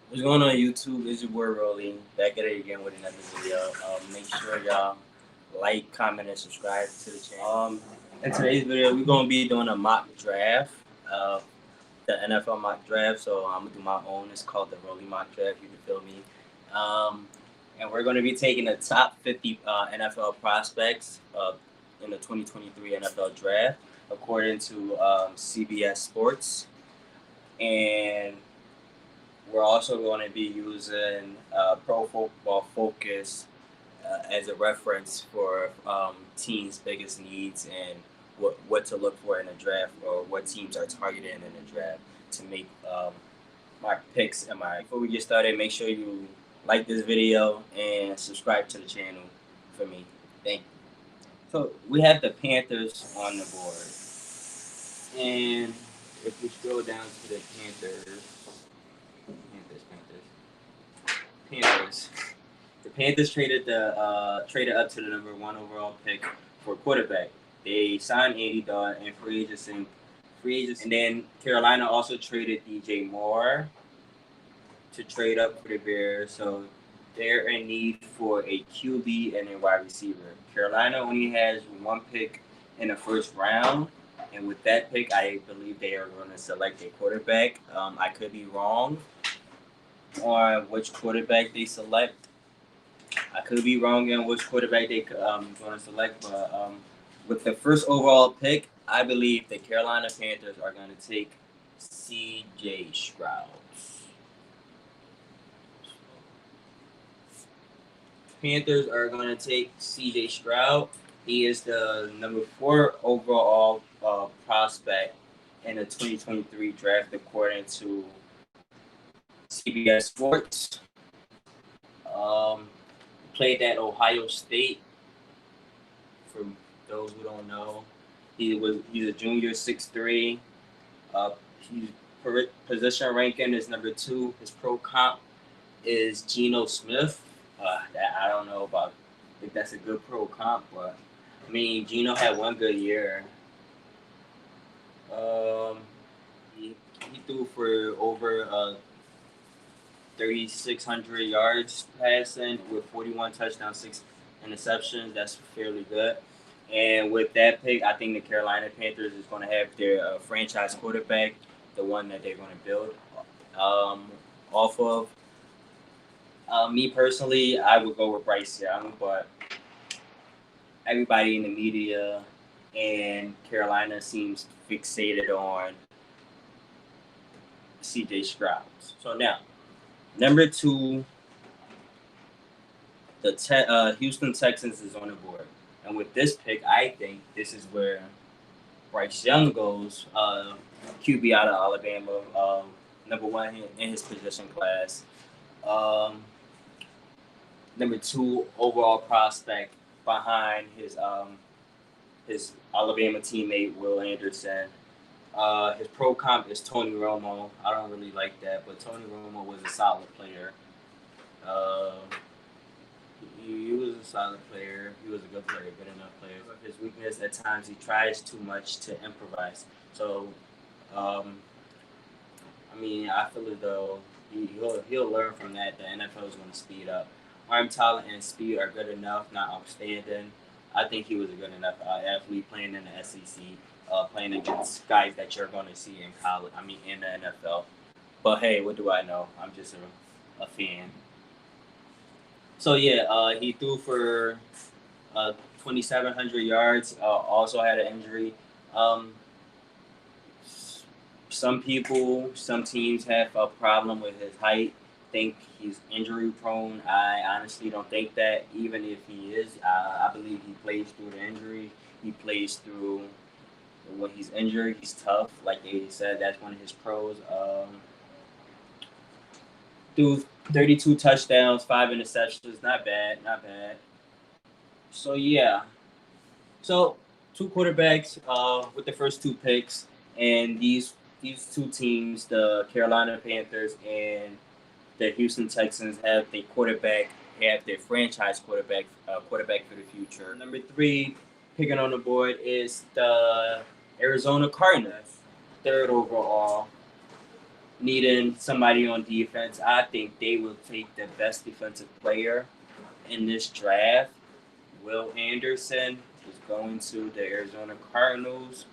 What's going on YouTube? It's your boy Rollie, back at it again with another video. Make sure y'all like, comment, and subscribe to the channel. In today's video, we're gonna be doing a mock draft, uh, the NFL mock draft. So I'm gonna do my own. It's called the Rollie mock draft. You can feel me. Um, and we're gonna be taking the top 50 NFL prospects in the 2023 NFL draft, according to CBS Sports, and we're also going to be using Pro Football Focus as a reference for teams' biggest needs and what to look for in a draft, or what teams are targeted in a draft to make my picks. And my Before we get started, make sure you like this video and subscribe to the channel for me. Thank you. So we have the Panthers on the board, and if we scroll down to the Panthers. The Panthers traded up to the number one overall pick for quarterback. They signed Andy Dalton and free agency, and then Carolina also traded DJ Moore to trade up for the Bears. So they're in need for a QB and a wide receiver. Carolina only has one pick in the first round, and with that pick, I believe they are going to select a quarterback. I could be wrong on which quarterback they select. I could be wrong on which quarterback they going to select, but with the first overall pick, I believe the Carolina Panthers are going to take C.J. Stroud. Panthers are going to take C.J. Stroud. He is the number 4 overall prospect in the 2023 draft, according to CBS Sports. Played at Ohio State. For those who don't know, he's a junior, 6'3". His position ranking is number 2. His pro comp is Geno Smith. That I don't know about if that's a good pro comp, but I mean Geno had one good year. He threw for over 3,600 yards passing with 41 touchdowns, 6 interceptions. That's fairly good. And with that pick, I think the Carolina Panthers is going to have their franchise quarterback, the one that they're going to build off of. Me personally, I would go with Bryce Young, but everybody in the media and Carolina seems fixated on C.J. Stroud. So now, number 2, the Houston Texans is on the board. And with this pick, I think this is where Bryce Young goes, QB out of Alabama, number 1 in his position class. Number 2 overall prospect behind his Alabama teammate Will Anderson. His pro comp is Tony Romo. I don't really like that, but Tony Romo was a solid player. He was a solid player. He was a good player, good enough player. His weakness, at times, he tries too much to improvise. So, I mean, I feel as though he'll learn from that. The NFL is going to speed up. Arm talent and speed are good enough, not outstanding. I think he was a good enough athlete playing in the SEC, playing against guys that you're going to see in college. I mean, in the NFL. But hey, what do I know? I'm just a fan. So yeah, he threw for 2,700 yards. Also had an injury. Some teams have a problem with his height. Think he's injury prone. I honestly don't think that. Even if he is, I believe he plays through the injury. He plays through when he's injured. He's tough, like they said. That's one of his pros. Threw 32 touchdowns, 5 interceptions. Not bad, not bad. So yeah, so 2 quarterbacks with the first 2 picks, and these 2 teams, the Carolina Panthers and the Houston Texans, have their franchise quarterback for the future. Number 3 picking on the board is the Arizona Cardinals, 3rd overall. needing somebody on defense, I think they will take the best defensive player in this draft. Will Anderson is going to the Arizona Cardinals,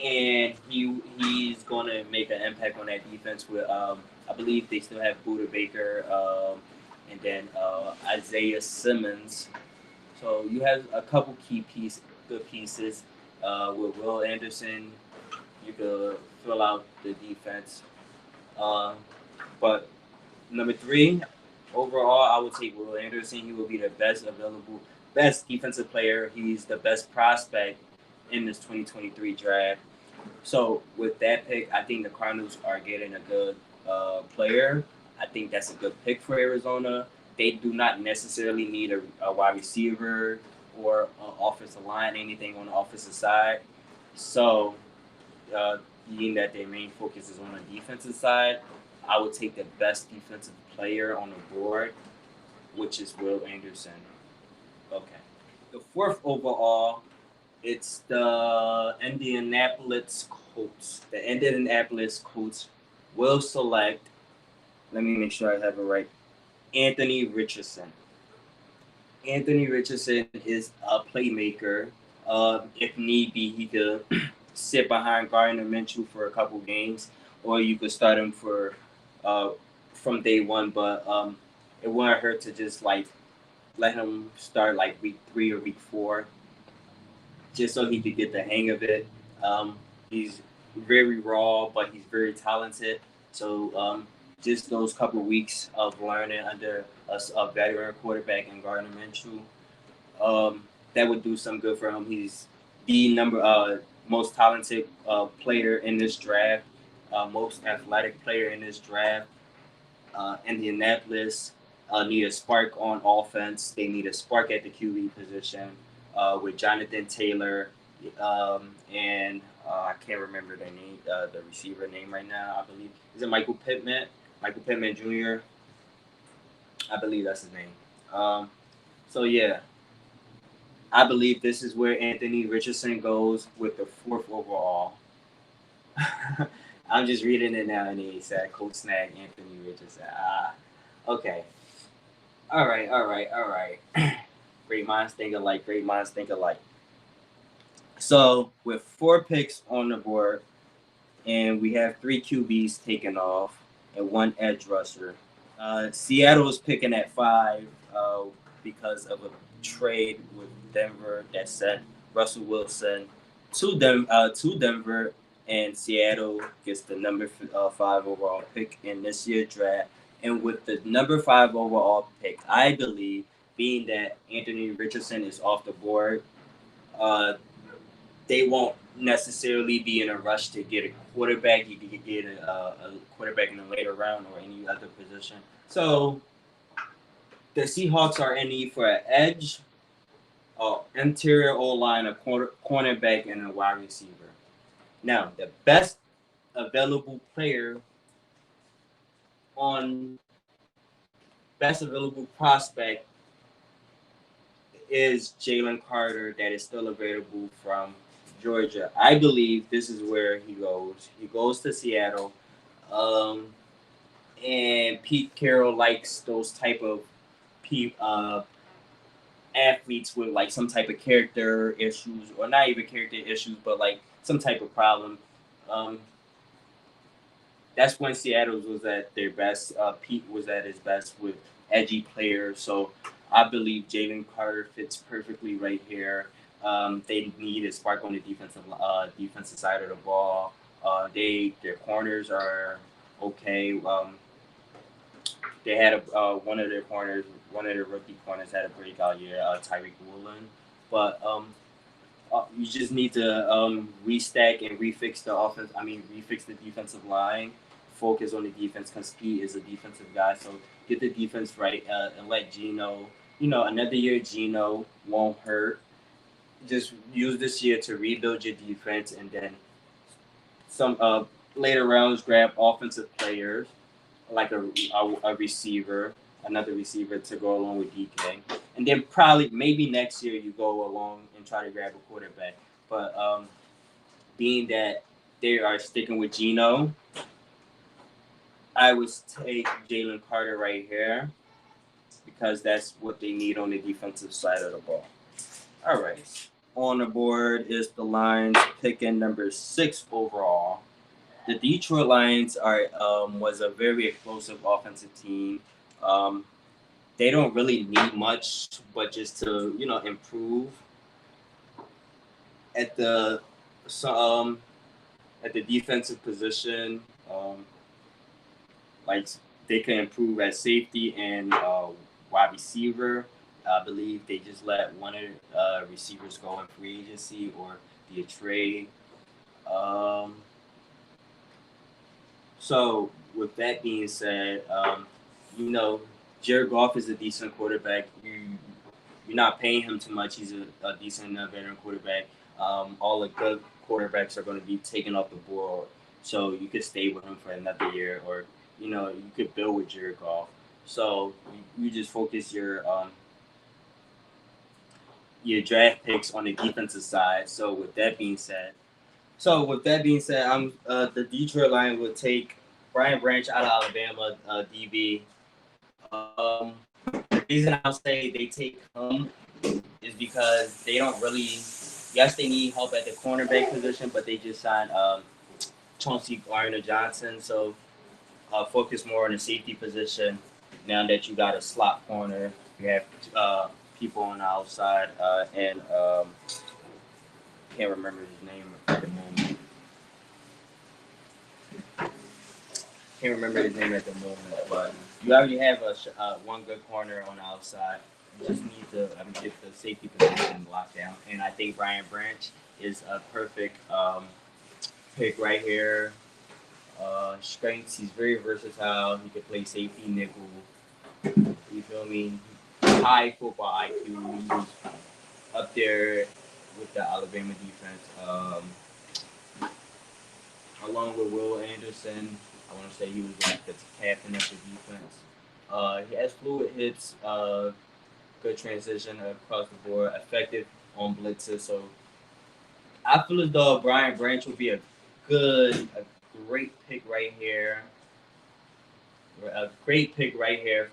and he's going to make an impact on that defense. With I believe they still have Buda Baker, and then Isaiah Simmons. So you have a couple good pieces. With Will Anderson, you could fill out the defense. Uh, but number three, overall, I would take Will Anderson. He will be the best defensive player. He's the best prospect in this 2023 draft. So with that pick, I think the Cardinals are getting a good player. I think that's a good pick for Arizona. They do not necessarily need a wide receiver or offensive line, anything on the offensive side. So, uh, being that their main focus is on the defensive side, I would take the best defensive player on the board, which is Will Anderson. Okay. The fourth overall, it's the Indianapolis Colts. The Indianapolis Colts will select, let me make sure I have it right, Anthony Richardson. Anthony Richardson is a playmaker. If need be, he could sit behind Gardner Minshew for a couple games, or you could start him for uh, from day one. But it wouldn't hurt to just like let him start like week 3 or week 4, just so he could get the hang of it. He's very raw, but he's very talented. So just those couple of weeks of learning under a veteran quarterback in Gardner Minshew, that would do some good for him. He's the most talented player in this draft, most athletic player in this draft. Indianapolis need a spark on offense. They need a spark at the QB position with Jonathan Taylor and I can't remember the receiver name right now. I believe is it Michael Pittman, Michael Pittman Jr. I believe that's his name. So yeah, I believe this is where Anthony Richardson goes with the fourth overall. I'm just reading it now, and he said Coach Snag, Anthony Richardson. Okay. All right, all right, all right. Great minds think alike. Great minds think alike. So with 4 picks on the board, and we have 3 QBs taken off and 1 edge rusher. Seattle is picking at 5 because of a trade with Denver that sent Russell Wilson to Denver, and Seattle gets the number 5 overall pick in this year's draft. And with the number 5 overall pick, I believe, being that Anthony Richardson is off the board, uh, they won't necessarily be in a rush to get a quarterback. You could get a quarterback in the later round or any other position. So the Seahawks are in need for an edge, interior O line, a cornerback, and a wide receiver. Now, the best available player on best available prospect is Jalen Carter, that is still available from Georgia. I believe this is where he goes. He goes to Seattle, um, and Pete Carroll likes those type of athletes with like some type of character issues, or not even character issues, but like some type of problem. Um, that's when Seattle was at their best. Pete was at his best with edgy players. So I believe Jalen Carter fits perfectly right here. They need a spark on the defensive side of the ball. Their corners are okay. They had one of their rookie corners had a breakout year, Tyreek Woolen. But you just need to restack and refix the offense. I mean, refix the defensive line. Focus on the defense because he is a defensive guy. So get the defense right and let Gino. Another year Gino won't hurt. Just use this year to rebuild your defense, and then some later rounds grab offensive players like a receiver, another receiver to go along with DK, and then probably maybe next year you go along and try to grab a quarterback. But being that they are sticking with Geno. I would take Jalen Carter right here because that's what they need on the defensive side of the ball. All right. On the board is the Lions picking number 6 overall. The Detroit Lions are was a very explosive offensive team. Um, they don't really need much, but just to improve at the so, at the defensive position. Like they can improve at safety and wide receiver. I believe they just let one of receivers go in free agency or be a trade. Um, so with that being said, you know, Jared Goff is a decent quarterback. You're not paying him too much. He's a decent veteran quarterback. All the good quarterbacks are going to be taken off the board, so you could stay with him for another year, or you could build with Jared Goff. So you just focus your draft picks on the defensive side. So with that being said, I'm the Detroit Lions would take Brian Branch out of Alabama, DB. The reason I'll say they take him is because they don't really. Yes, they need help at the cornerback position, but they just signed Chauncey Gardner-Johnson, so focus more on the safety position. Now that you got a slot corner, you have people on the outside, and can't remember his name at the moment. But you already have one good corner on the outside. You just need to get the safety position locked down, and I think Brian Branch is a perfect pick right here. Strengths, he's very versatile. He can play safety, nickel. You feel me? High football IQ. He's up there with the Alabama defense. Along with Will Anderson, I want to say he was like the captain of the defense. He has fluid hips, good transition across the board, effective on blitzes. So I feel as though Brian Branch would be a great pick right here. A great pick right here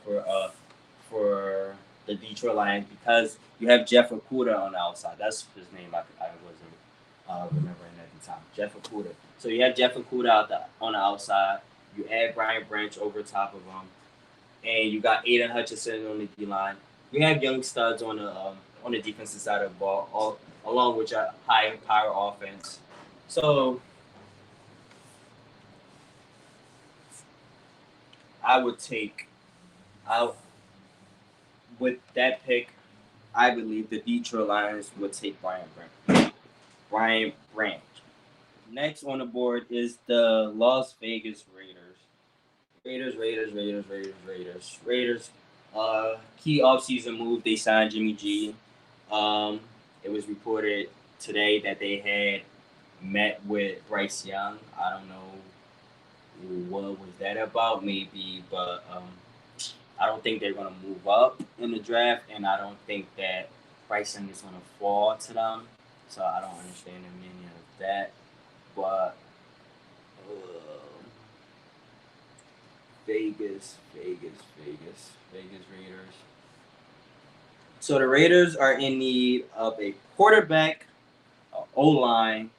for the Detroit Lions because you have Jeff Okuda on the outside. That's his name. I wasn't remembering at the time. Jeff Okuda. So you have Jeff Okuda on the outside. You add Brian Branch over top of him, and you got Aiden Hutchinson on the D line. We have young studs on the defensive side of the ball, along with your high power offense. So I would take out with that pick. I believe the Detroit Lions would take Brian Branch. Brian Branch. Next on the board is the Las Vegas Raiders. Raiders. Key offseason move. They signed Jimmy G. It was reported today that they had met with Bryce Young. I don't know what was that about, maybe, but I don't think they're gonna move up in the draft, and I don't think that Bryce Young is gonna fall to them. So I don't understand the meaning of that. But Vegas Raiders. So the Raiders are in need of a quarterback, an O line,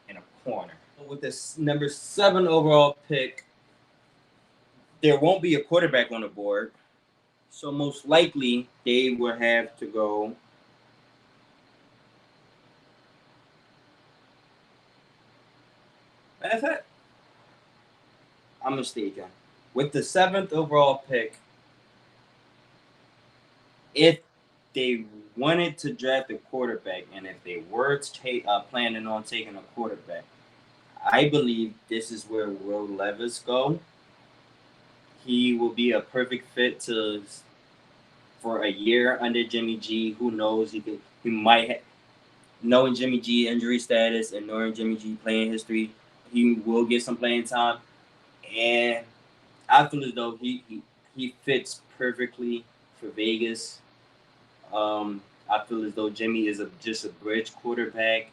and a corner. With this number 7 overall pick, there won't be a quarterback on the board. So most likely they will have to go. Matter of fact, I'm mistaken. With the 7th overall pick, if they wanted to draft a quarterback, and if they were planning on taking a quarterback, I believe this is where Will Levis go. He will be a perfect fit for a year under Jimmy G. Who knows? He might knowing Jimmy G injury status and knowing Jimmy G playing history, he will get some playing time. And I feel as though he fits perfectly for Vegas. I feel as though Jimmy is just a bridge quarterback.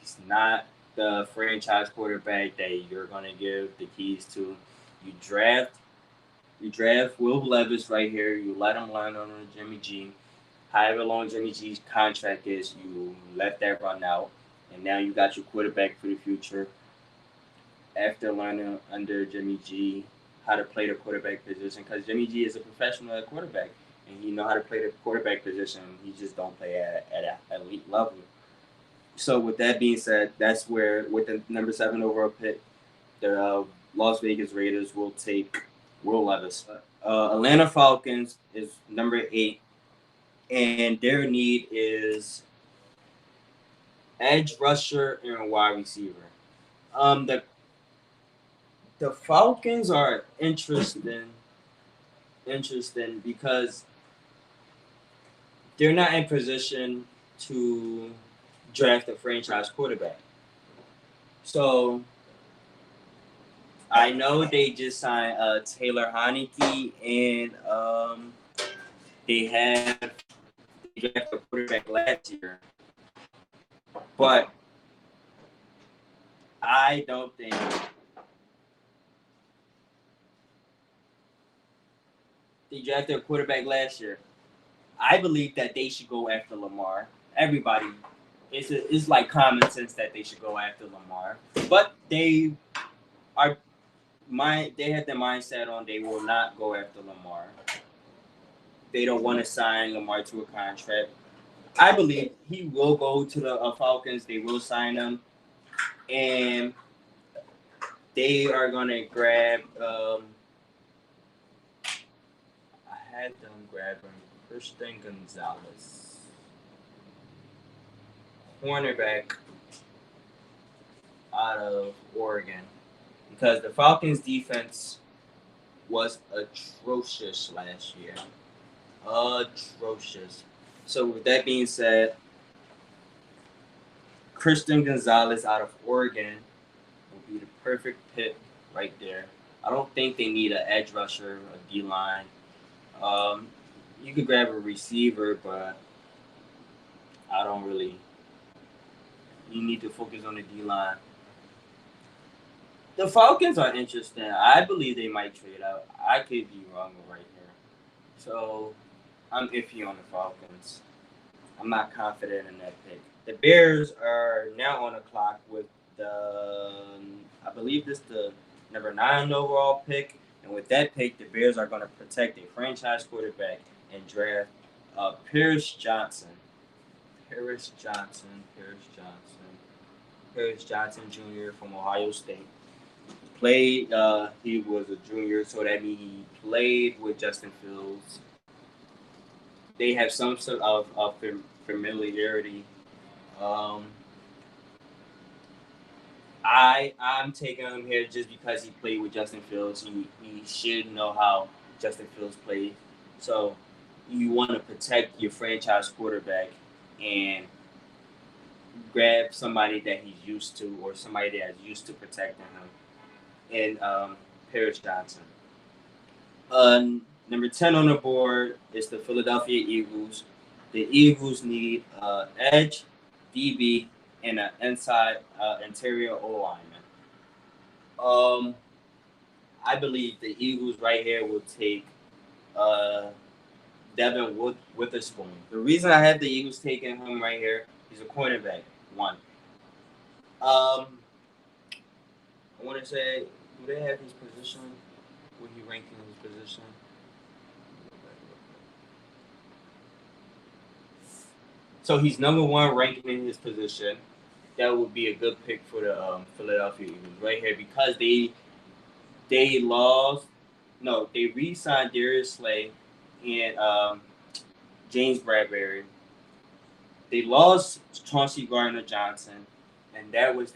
He's not the franchise quarterback that you're gonna give the keys to. You draft you draft Will Levis right here. You let him learn on Jimmy G. However long Jimmy G's contract is, you let that run out, and now you got your quarterback for the future. After learning under Jimmy G how to play the quarterback position, because Jimmy G is a professional at quarterback, and he know how to play the quarterback position. He just don't play at an elite level. So with that being said, that's where with the number 7 overall pick, the Las Vegas Raiders will take Will Levis. Atlanta Falcons is number 8, and their need is edge rusher and wide receiver. The Falcons are interesting because they're not in position to draft a franchise quarterback. So I know they just signed Taylor Heineke, and they drafted a quarterback last year, but I don't think they drafted a quarterback last year. I believe that they should go after Lamar. Everybody, it's like common sense that they should go after Lamar, but are they have the mindset on they will not go after Lamar. They don't want to sign Lamar to a contract. I believe he will go to the Falcons. They will sign him, and they are gonna grab. I had them grabbing Christian Gonzalez, cornerback out of Oregon, because the Falcons' defense was atrocious last year. Atrocious. So with that being said, Christian Gonzalez out of Oregon will be the perfect pick right there. I don't think they need an edge rusher, a D line. Um, you could grab a receiver, but I don't really. You need to focus on the D line. The Falcons are interesting. I believe they might trade out. I could be wrong right here. So I'm iffy on the Falcons. I'm not confident in that pick. The Bears are now on the clock with I believe this the number 9 overall pick. And with that pick, the Bears are going to protect a franchise quarterback and draft Paris Johnson. Paris Johnson. Paris Johnson. Paris Johnson Jr. from Ohio State. Played. He was a junior, so that means he played with Justin Fields. They have some sort of familiarity. Um, I'm taking him here just because he played with Justin Fields. He should know how Justin Fields plays. So you want to protect your franchise quarterback and grab somebody that he's used to or somebody that's used to protecting him. And Paris Johnson. Number 10 on the board is the Philadelphia Eagles. The Eagles need edge, DB, and an inside interior O lineman. Um, I believe the Eagles right here will take uh, Devin Witherspoon. The reason I have the Eagles taking him right here, he's a cornerback. One. I want to say, do they have his position? Would he rank in his position? So he's number 1 ranking in his position. That would be a good pick for the Philadelphia Eagles right here because they lost. No, they re-signed Darius Slay and James Bradbury. They lost Chauncey Gardner Johnson, and that was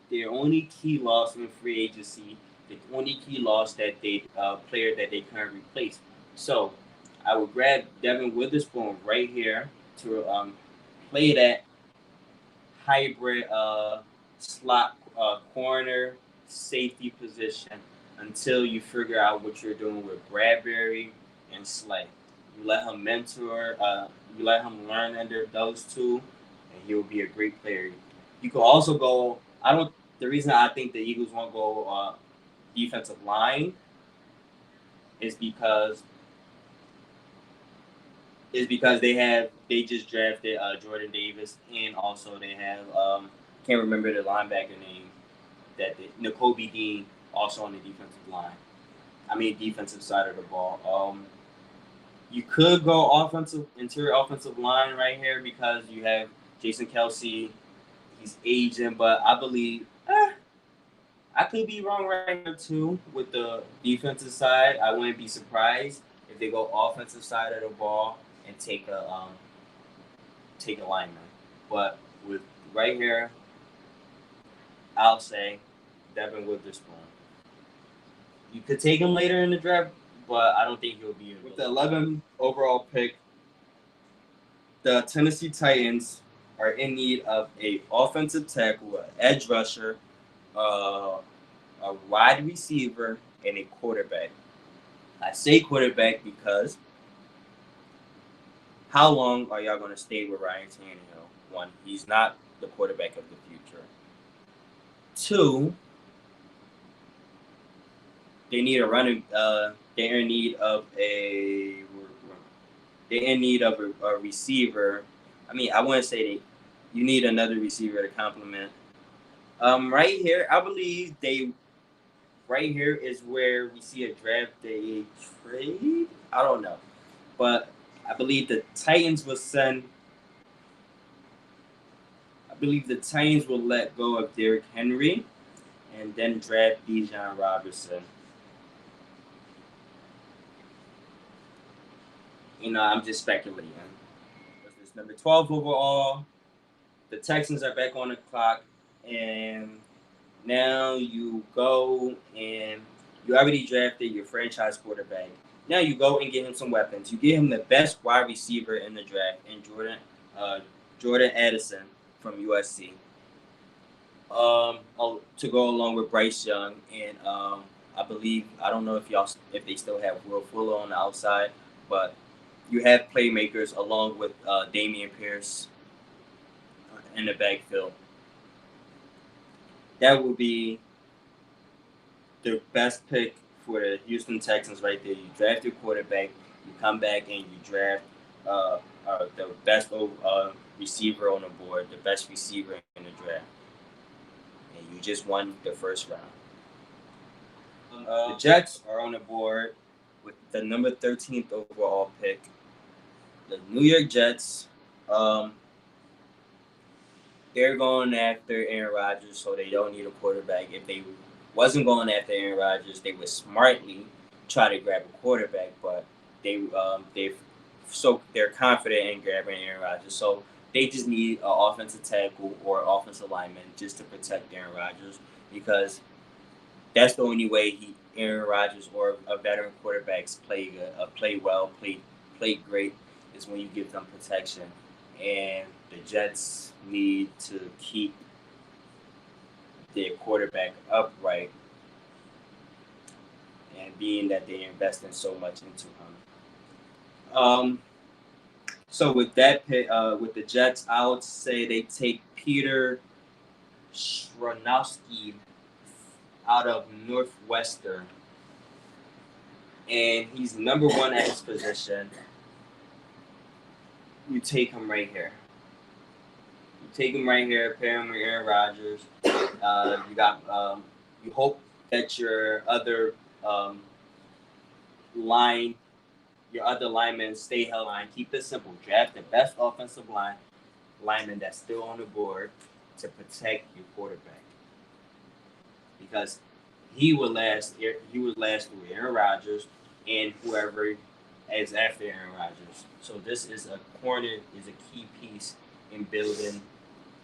their only key loss in free agency. The only key loss that they player that they couldn't replace. So I would grab Devin Witherspoon right here to play that hybrid slot corner safety position until you figure out what you're doing with Bradbury and Slay. You let him mentor, you let him learn under those two, and he'll be a great player. You could also go I don't. The reason I think the Eagles won't go defensive line is because they just drafted Jordan Davis, and also they have can't remember the linebacker name that N'Kobe Dean also on the defensive line. I mean defensive side of the ball. You could go interior offensive line right here because you have Jason Kelsey. He's aging, but I believe I could be wrong right here too with the defensive side. I wouldn't be surprised if they go offensive side of the ball and take a lineman. But with right here, I'll say Devin Witherspoon. You could take him later in the draft, but I don't think he'll be with the 11th overall pick. The Tennessee Titans are in need of a offensive tackle, an edge rusher, a wide receiver, and a quarterback. I say quarterback because how long are y'all going to stay with Ryan Tannehill? One, he's not the quarterback of the future. Two, they need a running. They're in need of a. They're in need of a receiver. I mean, I wouldn't say you need another receiver to complement. Right here, I believe they. Right here is where we see a draft day trade. I don't know, but I believe the Titans will send. I believe the Titans will let go of Derrick Henry, and then draft Bijan Robinson. I'm just speculating. This number 12 overall. The Texans are back on the clock, and now you go and you already drafted your franchise quarterback. Now you go and get him some weapons. You get him the best wide receiver in the draft, in Jordan Addison from USC. To go along with Bryce Young, and I don't know if they still have Will Fuller on the outside, but you have playmakers along with Damian Pierce in the backfield. That would be the best pick for the Houston Texans right there. You draft your quarterback, you come back and you draft the best receiver on the board, the best receiver in the draft. And you just won the first round. The Jets are on the board with the number 13th overall pick. The New York Jets, they're going after Aaron Rodgers, so they don't need a quarterback. If they wasn't going after Aaron Rodgers, they would smartly try to grab a quarterback, but they're confident in grabbing Aaron Rodgers, so they just need an offensive tackle or offensive lineman just to protect Aaron Rodgers, because that's the only way Aaron Rodgers or a veteran quarterbacks play well, play great, is when you give them protection. And the Jets need to keep their quarterback upright, and being that they invested so much into him. So with that pick, with the Jets, I would say they take Peter Shronowski out of Northwestern, and he's number one at his position. You take him right here. Pair him with Aaron Rodgers. You hope that your other linemen stay healthy. Keep it simple. Draft the best offensive lineman that's still on the board to protect your quarterback, because he would last with Aaron Rodgers and whoever is after Aaron Rodgers. So this is a key piece in building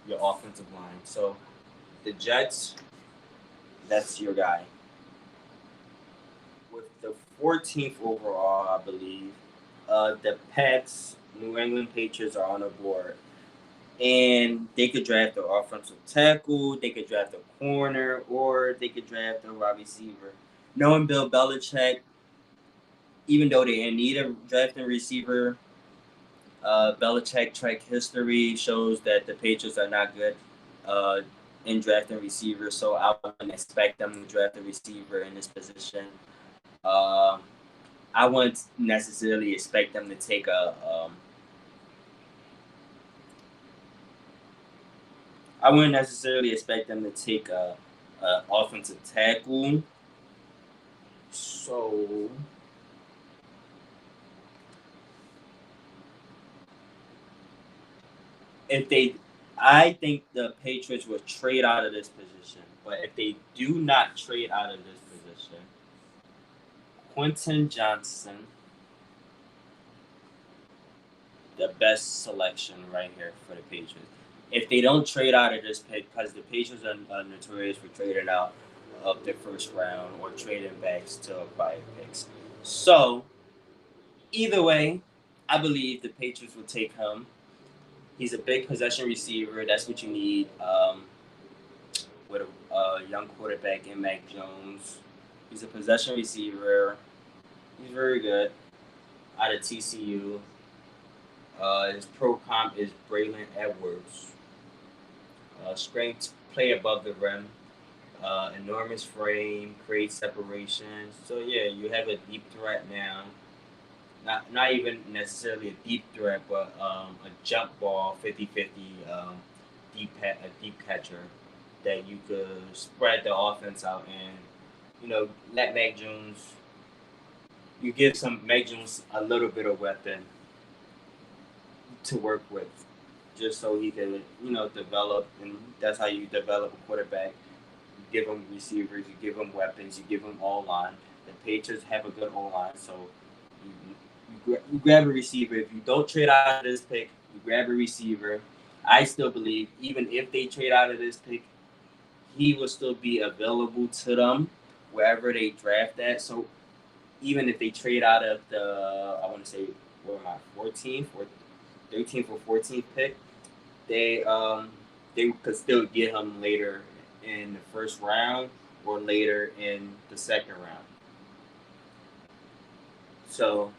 your offensive line. So the Jets, that's your guy. With the 14th overall, I believe, the New England Patriots are on the board. And they could draft an offensive tackle, they could draft a corner, or they could draft a wide receiver. Knowing Bill Belichick, even though they're in need of drafting a receiver, Belichick track history shows that the Patriots are not good in drafting receivers, so I wouldn't expect them to draft a receiver in this position. Um, I wouldn't necessarily expect them to take a. I wouldn't necessarily expect them to take a offensive tackle. So if they, I think the Patriots will trade out of this position. But if they do not trade out of this position, Quentin Johnson, the best selection right here for the Patriots. If they don't trade out of this pick, because the Patriots are notorious for trading out of the first round or trading backs to acquire picks. So either way, I believe the Patriots will take him. He's a big possession receiver. That's what you need with a young quarterback in Mac Jones. He's a possession receiver. He's very good out of TCU. His pro comp is Braylon Edwards. Strength, play above the rim, enormous frame, create separation. So yeah, you have a deep threat now. Not even necessarily a deep threat, but a jump ball, 50-50, a deep catcher that you could spread the offense out and let Mac Jones. You give some Mac Jones a little bit of weapon to work with, just so he can develop, and that's how you develop a quarterback. You give him receivers, you give him weapons, you give him all line. The Patriots have a good all line, so you grab a receiver. If you don't trade out of this pick, you grab a receiver. I still believe even if they trade out of this pick, he will still be available to them wherever they draft at. So even if they trade out of the, I want to say, what am I, 14th or 13th or 14th pick, they could still get him later in the first round or later in the second round. So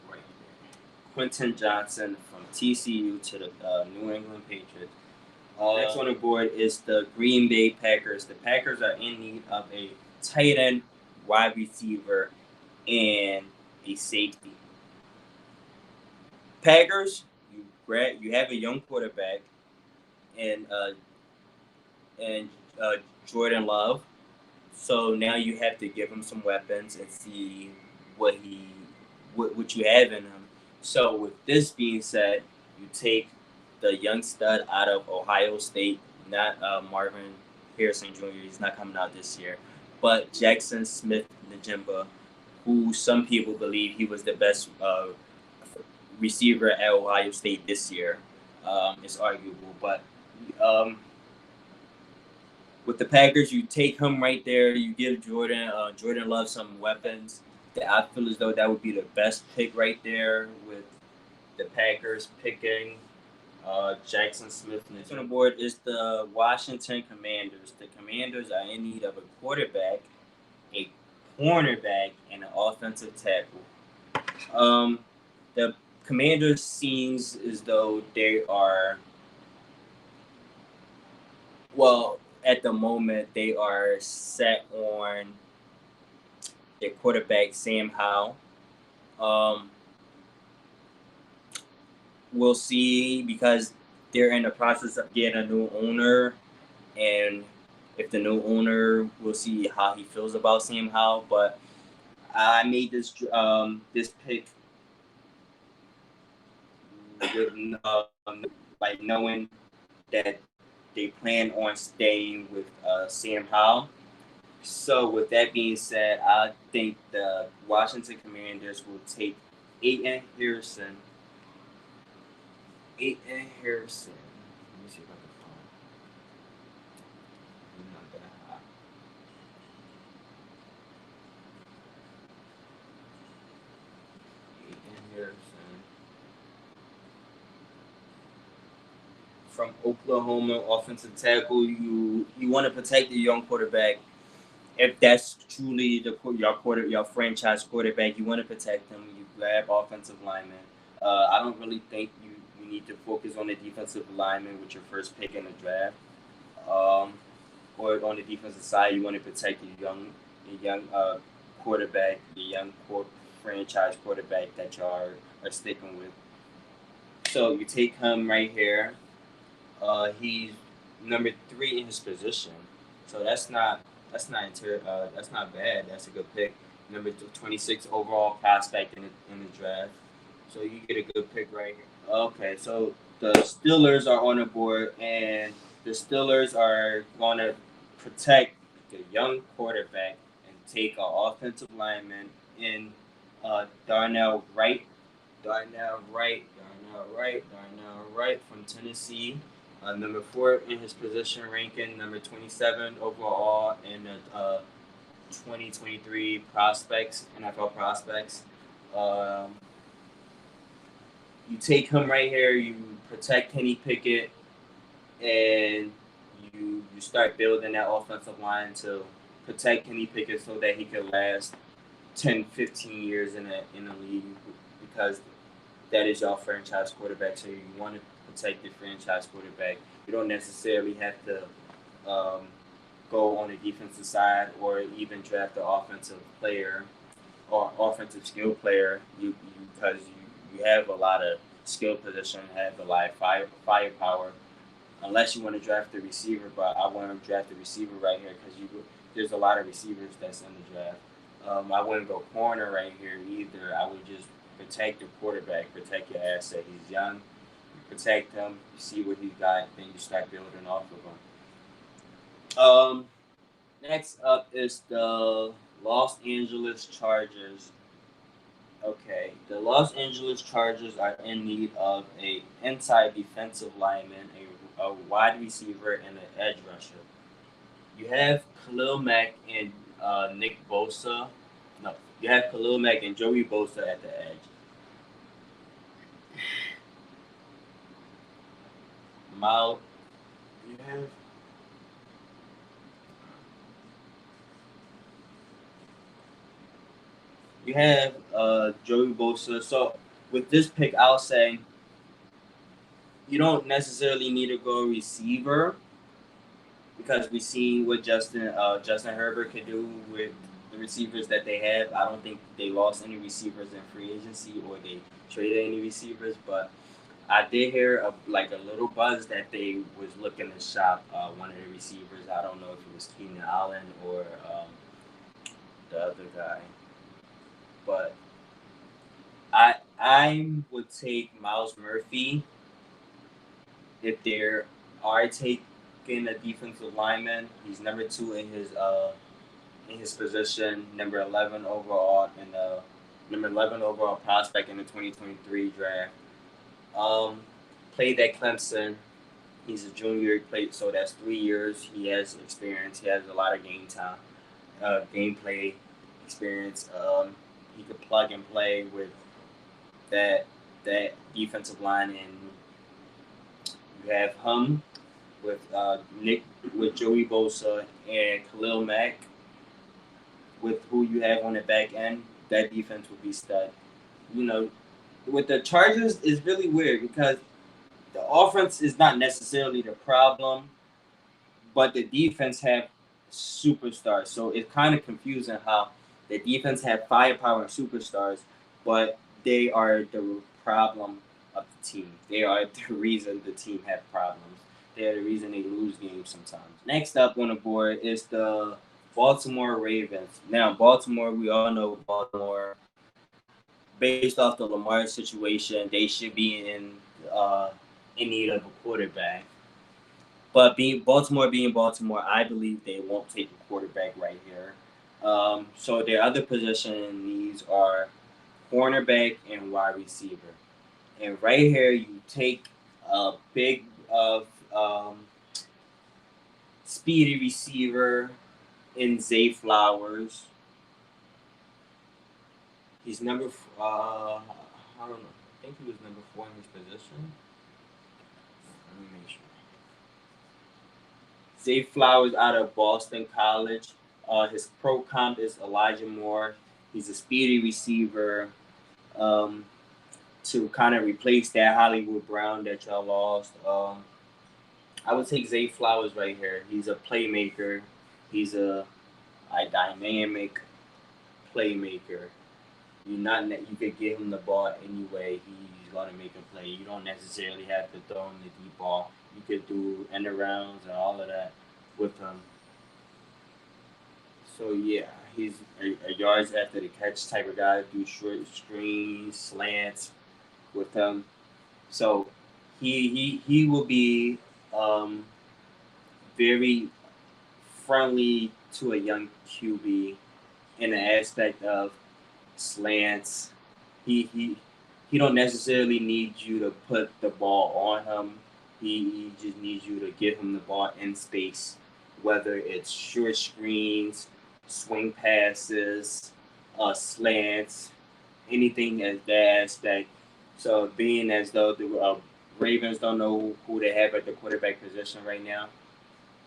right there. Quentin Johnson from TCU to the New England Patriots. Next on the board is the Green Bay Packers. The Packers are in need of a tight end, wide receiver, and a safety. Packers, you have a young quarterback and and uh, Jordan Love. So now you have to give him some weapons and see what what you have in him. So with this being said, you take the young stud out of Ohio State, not Marvin Harrison Jr. He's not coming out this year, but Jackson Smith Njigba, who some people believe he was the best receiver at Ohio State this year. It's arguable, but um, with the Packers, you take him right there. You give Jordan Love some weapons. I feel as though that would be the best pick right there with the Packers picking Jackson Smith. Next on the board is the Washington Commanders. The Commanders are in need of a quarterback, a cornerback, and an offensive tackle. The Commanders seems as though they are, well, at the moment they are set on their quarterback Sam Howell. Um, we'll see because they're in the process of getting a new owner, and if the new owner, we'll see how he feels about Sam Howell. But I made this pick with like knowing that they plan on staying with Sam Howell. So with that being said, I think the Washington Commanders will take Aiden Harrison. Aiden Harrison. Let me see if I can find. Not that high. Aiden Harrison from Oklahoma, offensive tackle. You want to protect the young quarterback. If that's truly your franchise quarterback, you want to protect him. You grab offensive linemen. I don't really think you need to focus on the defensive lineman with your first pick in the draft. Um, or on the defensive side, you want to protect your young quarterback, the franchise quarterback that y'all are sticking with. So you take him right here. He's number 3 in his position, so that's not bad. That's a good pick. Number 26 overall prospect in the draft. So you get a good pick right here. Okay, so the Steelers are on the board, and the Steelers are going to protect the young quarterback and take an offensive lineman in Darnell Wright. Darnell Wright from Tennessee. Number 4 in his position ranking, number 27 overall in the 2023 prospects, NFL prospects. Um, you take him right here, you protect Kenny Pickett, and you start building that offensive line to protect Kenny Pickett so that he can last 10, 15 years in the league, because that is your franchise quarterback. So you want to protect your franchise quarterback. You don't necessarily have to go on the defensive side or even draft the offensive player or offensive skill player. Because you have a lot of skill position, have a lot of firepower. Unless you want to draft the receiver, but I want to draft the receiver right here because there's a lot of receivers that's in the draft. I wouldn't go corner right here either. I would just protect the quarterback, protect your asset. He's young, you protect him, you see what he's got, then you start building off of him. Next up is the Los Angeles Chargers. Okay, the Los Angeles Chargers are in need of a inside defensive lineman, a wide receiver, and an edge rusher. You have Khalil Mack and Nick Bosa. No, you have Khalil Mack and Joey Bosa at the edge. Miles, you have Joey Bosa. So with this pick, I'll say you don't necessarily need to go receiver because we seen what Justin Herbert could do with the receivers that they have. I don't think they lost any receivers in free agency or they traded any receivers, but I did hear a little buzz that they was looking to shop one of the receivers. I don't know if it was Keenan Allen or the other guy, but I would take Miles Murphy if they are taking a defensive lineman. He's number 2 in his position, number 11 overall and the number 11 overall prospect in the 2023 draft. Played at Clemson. He's a junior. He played, so that's 3 years. He has experience. He has a lot of gameplay experience. He could plug and play with that defensive line, and you have him with with Joey Bosa and Khalil Mack with who you have on the back end. That defense would be stud. You know, with the Chargers is really weird because the offense is not necessarily the problem, but the defense have superstars. So it's kind of confusing how the defense have firepower and superstars, but they are the problem of the team. They are the reason the team have problems. They are the reason they lose games sometimes. Next up on the board is the Baltimore Ravens. Now, Baltimore, we all know Baltimore. Based off the Lamar situation, they should be in need of a quarterback. But being Baltimore, I believe they won't take a quarterback right here. So their other position needs are cornerback and wide receiver. And right here, you take a big speedy receiver in Zay Flowers. He's I don't know. I think he was number 4 in his position. Let me make sure. Zay Flowers out of Boston College. His pro comp is Elijah Moore. He's a speedy receiver. Um, to kind of replace that Hollywood Brown that y'all lost. I would take Zay Flowers right here. He's a playmaker. He's a dynamic playmaker. You could give him the ball anyway. He's gonna make a play. You don't necessarily have to throw him the deep ball. You could do end arounds and all of that with him. So yeah, he's a yards after the catch type of guy. Do short screens, slants with him. So he will be um, very friendly to a young QB in the aspect of slants. He he don't necessarily need you to put the ball on him. He just needs you to give him the ball in space, whether it's short screens, swing passes, slants, anything as that aspect. So being as though the Ravens don't know who they have at the quarterback position right now,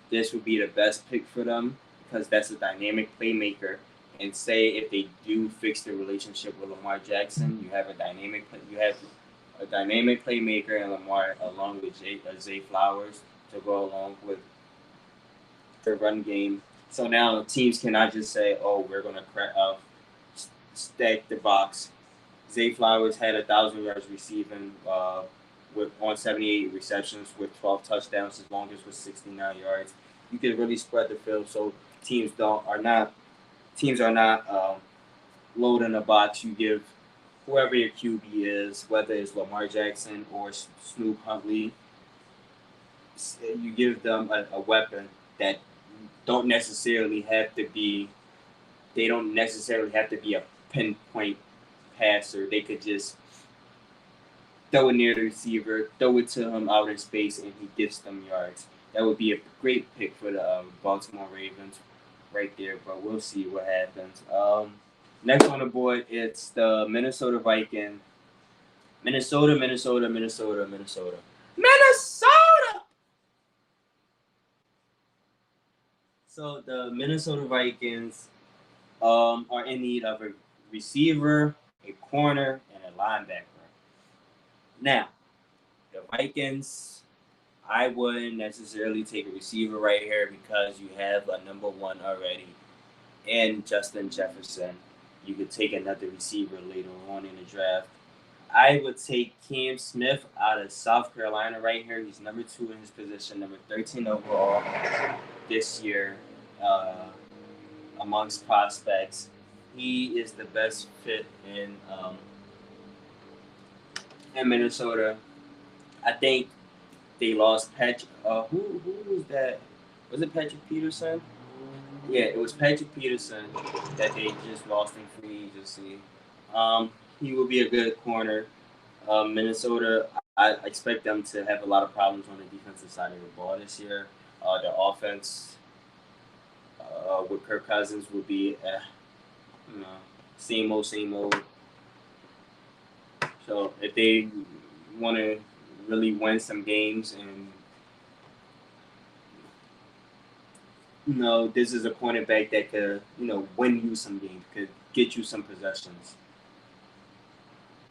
this would be the best pick for them because that's a dynamic playmaker. And say if they do fix the relationship with Lamar Jackson, you have a dynamic playmaker and Lamar along with Zay Flowers to go along with the run game. So now teams cannot just say, "Oh, we're gonna stack the box." Zay Flowers had 1,000 yards receiving with on 78 receptions with 12 touchdowns. His longest was 69 yards. You can really spread the field so teams are not loading a box. You give whoever your QB is, whether it's Lamar Jackson or Snoop Huntley, you give them a weapon that don't necessarily have to be. They don't necessarily have to be a pinpoint passer. They could just throw it near the receiver, throw it to him out in space, and he gets them yards. That would be a great pick for the Baltimore Ravens right there, but we'll see what happens. Next on the board, it's the Minnesota Vikings. Minnesota, Minnesota, Minnesota, Minnesota. Minnesota! So the Minnesota Vikings are in need of a receiver, a corner, and a linebacker. Now, the Vikings, I wouldn't necessarily take a receiver right here because you have a number one already in Justin Jefferson. You could take another receiver later on in the draft. I would take Cam Smith out of South Carolina right here. He's number two in his position, number 13 overall this year amongst prospects. He is the best fit in Minnesota. I think they lost Patrick. Who was that? Was it Patrick Peterson? Yeah, it was Patrick Peterson that they just lost in free agency. He will be a good corner. Minnesota, I expect them to have a lot of problems on the defensive side of the ball this year. The offense with Kirk Cousins would be, you know, same old, same old. So if they want to really win some games and this is a cornerback that could, win you some games, could get you some possessions.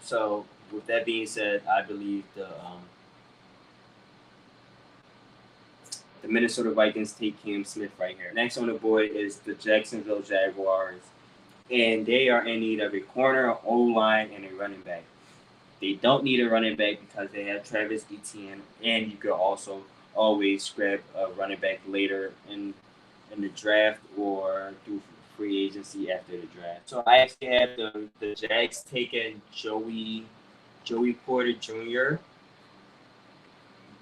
So, with that being said, I believe the Minnesota Vikings take Cam Smith right here. Next on the board is the Jacksonville Jaguars, and they are in need of a corner, O line, and a running back. They don't need a running back because they have Travis Etienne, and you could also always grab a running back later in the draft or do free agency after the draft. So I actually have the Jags taking Joey Porter Jr.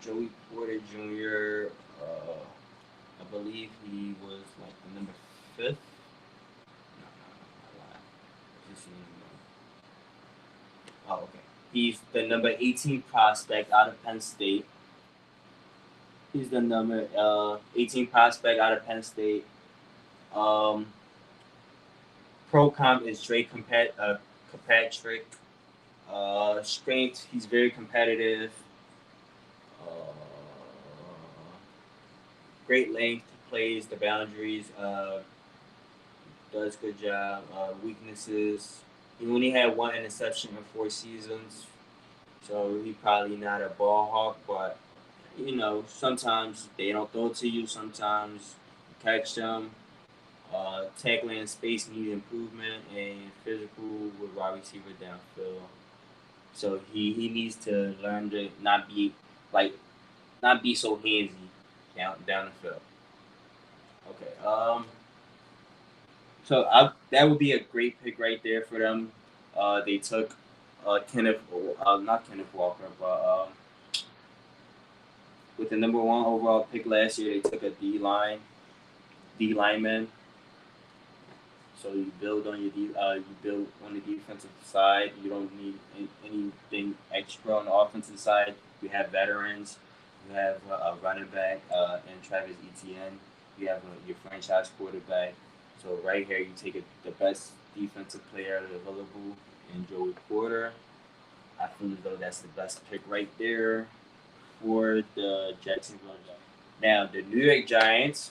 Joey Porter Jr. I believe he was like the number fifth. Oh, okay. He's the number 18 prospect out of Penn State. He's the number 18 prospect out of Penn State. Pro comp is Drake Kirkpatrick. Strength, he's very competitive. Uh, Great length, plays the boundaries. Does good job. Weaknesses. He only had one interception in 4 seasons. So he probably not a ball hawk, but sometimes they don't throw to you. Sometimes you catch them. Tackling in space need improvement, and physical with wide receiver downfield. So he needs to learn to like not be so handsy down the field. Okay. That would be a great pick right there for them. They took not Kenneth Walker, but with the number one overall pick last year, they took a D lineman. So you build on you build on the defensive side. You don't need anything extra on the offensive side. You have veterans. You have a running back and Travis Etienne. You have your franchise quarterback. So right here, you take the best defensive player available in Joey Porter. I feel as though that's the best pick right there for the Jacksonville Jaguars. Now the New York Giants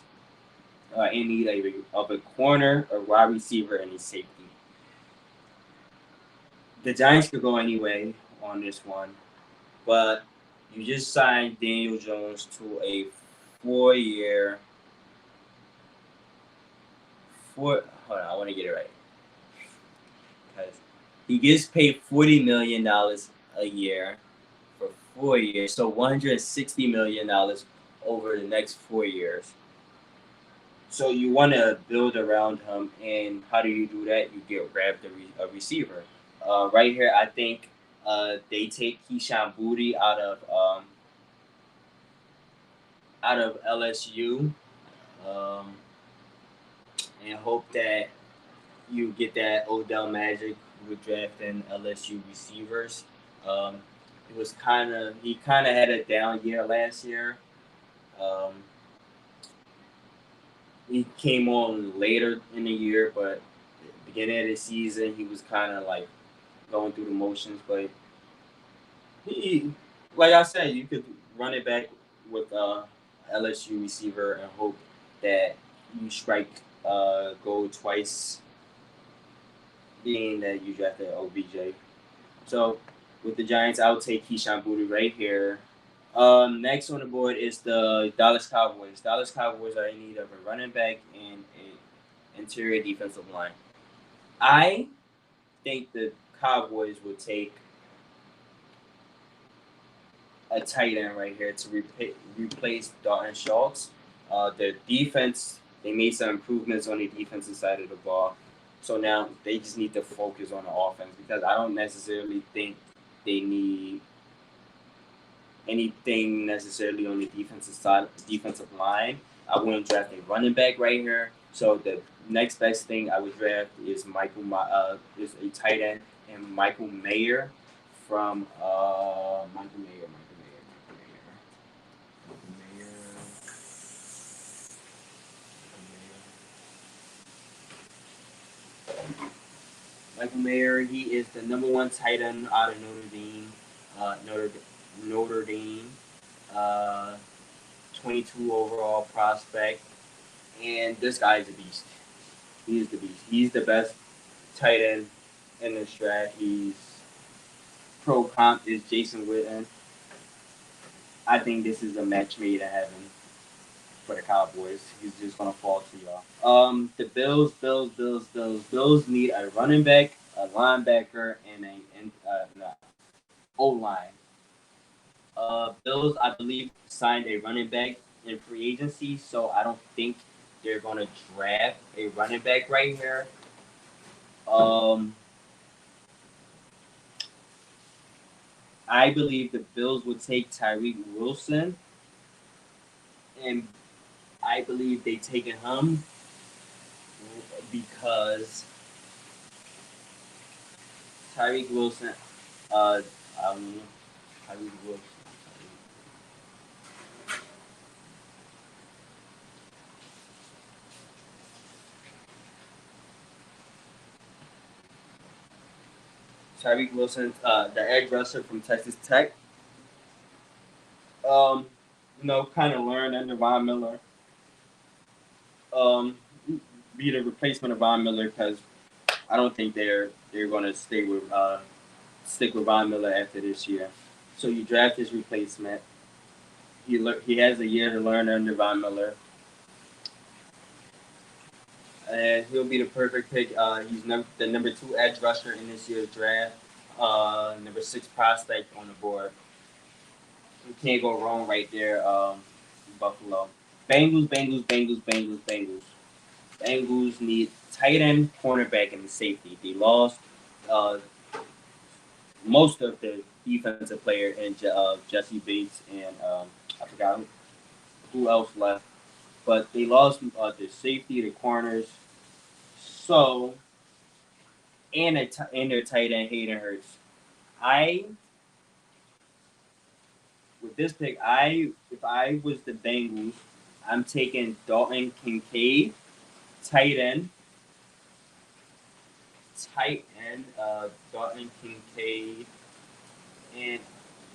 in need of a corner, a wide receiver, and a safety. The Giants could go anyway on this one, but you just signed Daniel Jones to a 4 year, four. Hold on, I want to get it right because he gets paid $40 million a year for 4 years, so $160 million over the next 4 years. So you want to build around him, and how do you do that? You grab a receiver. Right here, I think they take Keyshawn Booty out of LSU, um, and hope that you get that Odell Magic with drafting LSU receivers. Um, he kind of had a down year last year. Um, he came on later in the year, but beginning of the season he was kind of like going through the motions. But he, like I said, you could run it back with LSU receiver and hope that you strike gold twice, being that you drafted OBJ. So with the Giants, I'll take Keyshawn Booty right here. Next on the board is the Dallas Cowboys. Dallas Cowboys are in need of a running back and a interior defensive line. I think the Cowboys will take a tight end right here to replace Dalton Schultz. The defense, they made some improvements on the defensive side of the ball. So now they just need to focus on the offense because I don't necessarily think they need anything necessarily on the defensive side, defensive line. I wouldn't draft a running back right here. So the next best thing I would draft is is a tight end, and Michael Mayer from Michael Mayer. Michael Mayer, he is the number one tight end out of Notre Dame. Notre Dame, uh, 22 overall prospect, and this guy is a beast. He is the beast. He's the best tight end in this draft. He's pro comp is Jason Witten. I think this is a match made in heaven for the Cowboys. He's just gonna fall to y'all. The Bills need a running back, a linebacker, and no, O line. Bills, I believe, signed a running back in free agency, so I don't think they're gonna draft a running back right here. Um, I believe the Bills will take Tyreek Wilson, and I believe they taken him because Tyreek Wilson, um, Tyreek Wilson. Tyreek Wilson, the edge rusher from Texas Tech. Um, kind of learned under Von Miller. Um, be the replacement of Von Miller because I don't think they're going to stick with Von Miller after this year. So you draft his replacement. He has a year to learn under Von Miller, and he'll be the perfect pick. He's the number 2 edge rusher in this year's draft. Number 6 prospect on the board. You can't go wrong right there. Buffalo. Bengals. Bengals need tight end, cornerback, and safety. They lost uh, most of the defensive player in Jesse Bates and I forgot who else left, but they lost the safety, the corners. So and their tight end Hayden Hurts. I with this pick, I if I was the Bengals, I'm taking Dalton Kincaid, tight end, tight end, Dalton Kincaid, and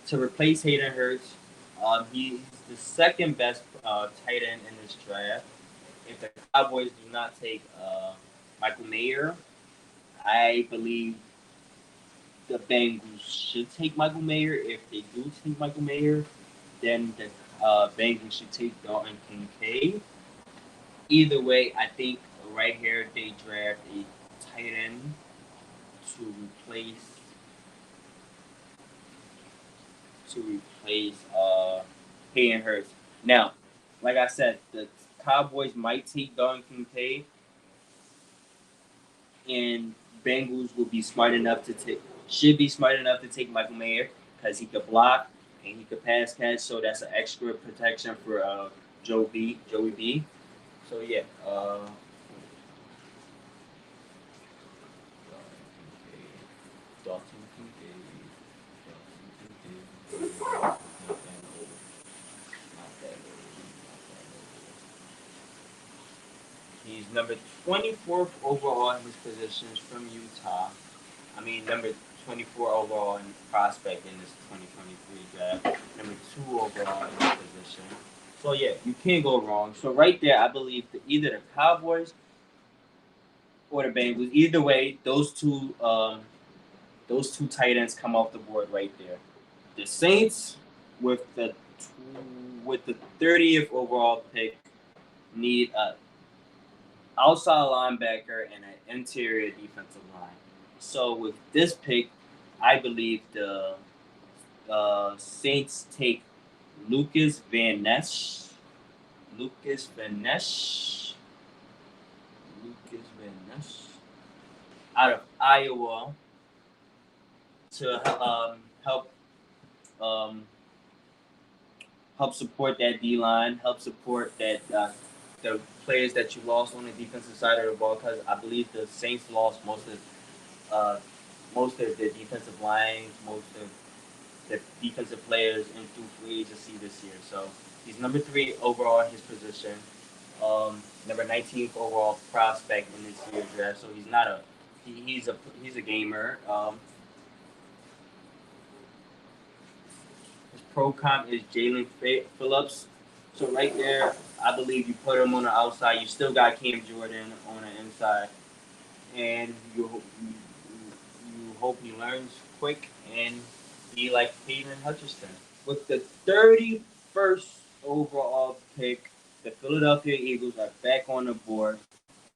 to replace Hayden Hurts. He's the second best tight end in this draft. If the Cowboys do not take Michael Mayer, I believe the Bengals should take Michael Mayer. If they do take Michael Mayer, then the Bengals should take Dalton Kincaid. Either way, I think right here they draft a tight end to replace Hayden Hurst. Now, like I said, the Cowboys might take Dalton Kincaid, and Bengals will be smart enough to take should be smart enough to take Michael Mayer because he could block and he could pass catch, so that's an extra protection for Joey B. So yeah, Dalton Kincaid, Dalton Kincaid. He's number 24th overall in his positions from Utah. I mean, number 24 overall in prospect in this 2023 draft. Number 2 overall in his position. So yeah, you can't go wrong. So right there, I believe that either the Cowboys or the Bengals, either way, those two tight ends come off the board right there. The Saints with the 30th overall pick need a outside linebacker and an interior defensive line. So with this pick, I believe the Saints take Lucas Van Ness. Lucas Van Ness. Lucas Van Ness out of Iowa to um, help support that D line, help support that the players that you lost on the defensive side of the ball. Because I believe the Saints lost most of the defensive lines, most of the defensive players in through free agency this year. So he's number 3 overall in his position. Number 19th overall prospect in this year's draft. So he's not a he's a gamer. His pro comp is Jalen Phillips. So right there, I believe you put him on the outside. You still got Cam Jordan on the inside, and you hope he learns quick and be like Hayden Hutchinson. With the 31st overall pick, the Philadelphia Eagles are back on the board,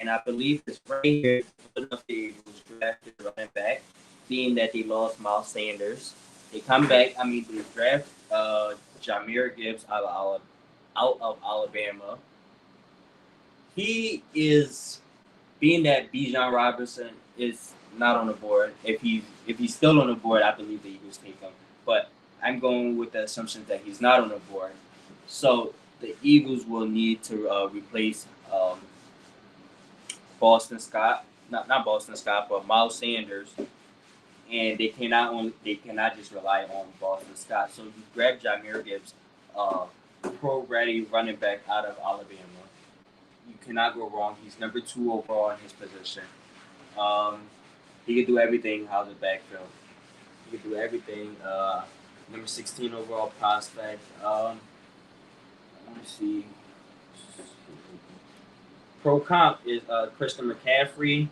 and I believe it's right here. The Philadelphia Eagles drafted running back, being that they lost Miles Sanders. They come back. I mean, they draft Jahmyr Gibbs out of Alabama. He is being that Bijan Robinson is not on the board. If he's still on the board, I believe the Eagles take him. But I'm going with the assumption that he's not on the board. So the Eagles will need to replace Boston Scott, not Boston Scott, but Miles Sanders, and they cannot just rely on Boston Scott. So you grab Jahmyr Gibbs, pro-ready running back out of Alabama. You cannot go wrong. He's number 2 overall in his position. Um, he can do everything out of the backfield. He can do everything. Number 16 overall prospect. Let me see. Pro comp is Christian McCaffrey.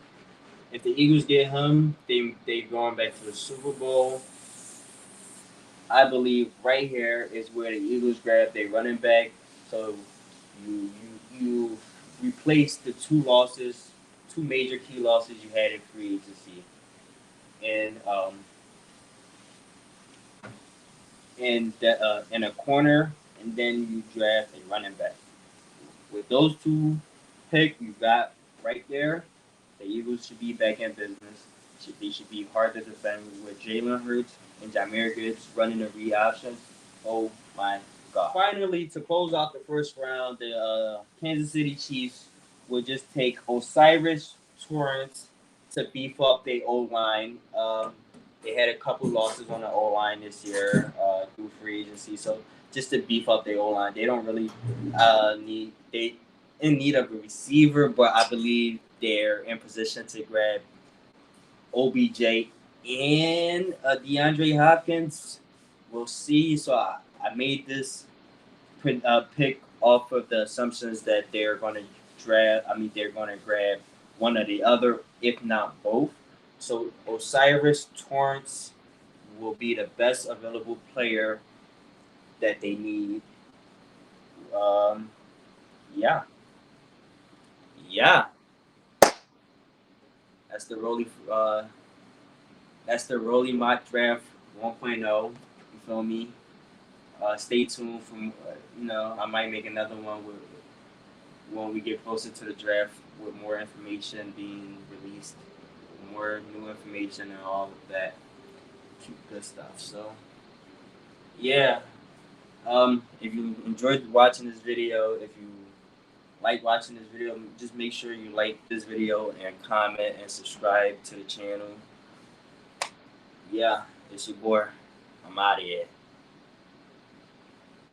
If the Eagles get him, they going back to the Super Bowl. I believe right here is where the Eagles grab their running back. So you replace the two major key losses you had in free agency, and in a corner, and then you draft a running back. With those two picks you got right there, the Eagles should be back in business. They should be hard to defend with Jalen Hurts and Jameer Gibbs running the read option. Oh my God. Finally, to close out the first round, the Kansas City Chiefs will just take Osiris Torrance to beef up their O line. They had a couple losses on the O line this year through free agency, so just to beef up their O line, they don't really they in need of a receiver, but I believe they're in position to grab OBJ and DeAndre Hopkins. We'll see. So I made this pick off of the assumptions that they're going to draft. I mean, they're going to grab one or the other, if not both. So Osiris Torrance will be the best available player that they need. Um, yeah, yeah. That's the Rollie. That's the Rollie mock draft 1.0. You feel me? Stay tuned from I might make another one with when we get closer to the draft with more information being released, more new information and all of that cute good stuff. So yeah, if you enjoyed watching this video, if you like watching this video, just make sure you like this video and comment and subscribe to the channel. Yeah, it's your boy. I'm out of here.